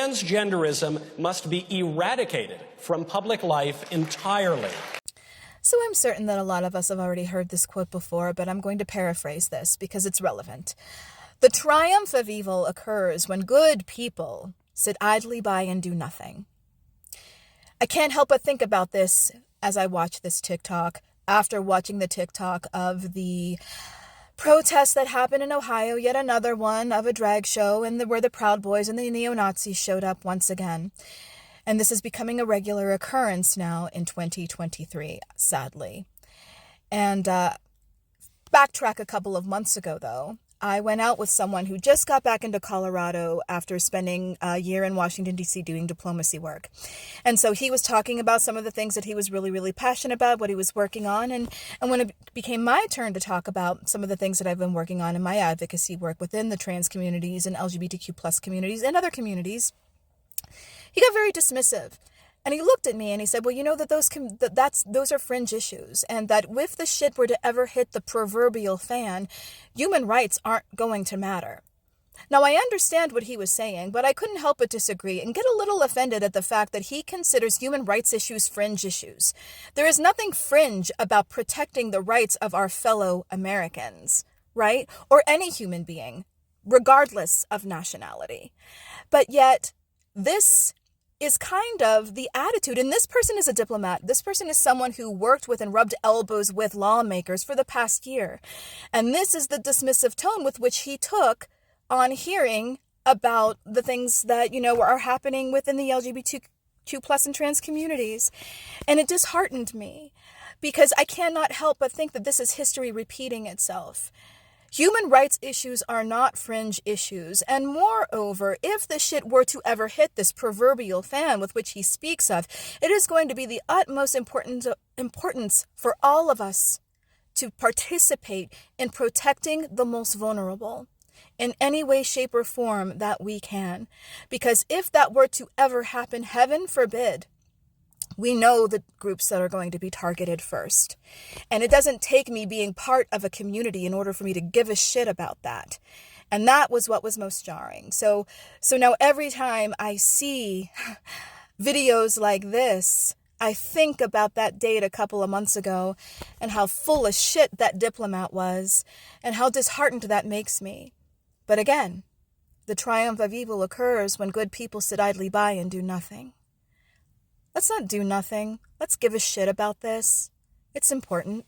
Transgenderism must be eradicated from public life entirely. So I'm certain that a lot of us have already heard this quote before, but I'm going to paraphrase this because it's relevant. The triumph of evil occurs when good people sit idly by and do nothing. I can't help but think about this as I watch this TikTok, after watching the TikTok of the protest that happened in Ohio, yet another one of a drag show, and where the Proud Boys and the neo-Nazis showed up once again. And this is becoming a regular occurrence now in 2023, sadly. And backtrack a couple of months ago, though. I went out with someone who just got back into Colorado after spending a year in Washington, D.C. doing diplomacy work. And so he was talking about some of the things that he was really, really passionate about, what he was working on. And when it became my turn to talk about some of the things that I've been working on in my advocacy work within the trans communities and LGBTQ plus communities and other communities, he got very dismissive. And he looked at me and he said, well, you know that those are fringe issues, and that if the shit were to ever hit the proverbial fan, human rights aren't going to matter. Now, I understand what he was saying, but I couldn't help but disagree and get a little offended at the fact that he considers human rights issues fringe issues. There is nothing fringe about protecting the rights of our fellow Americans, right? Or any human being, regardless of nationality. But yet, this is kind of the attitude. And this person is a diplomat. This person is someone who worked with and rubbed elbows with lawmakers for the past year. And this is the dismissive tone with which he took on hearing about the things that, are happening within the LGBTQ plus and trans communities. And it disheartened me because I cannot help but think that this is history repeating itself. Human rights issues are not fringe issues, and moreover, if the shit were to ever hit this proverbial fan with which he speaks of, it is going to be the utmost importance for all of us to participate in protecting the most vulnerable in any way, shape, or form that we can. Because if that were to ever happen, heaven forbid, we know the groups that are going to be targeted first. And it doesn't take me being part of a community in order for me to give a shit about that. And that was what was most jarring. So now every time I see videos like this, I think about that date a couple of months ago and how full of shit that diplomat was and how disheartened that makes me. But again, the triumph of evil occurs when good people sit idly by and do nothing. Let's not do nothing. Let's give a shit about this. It's important.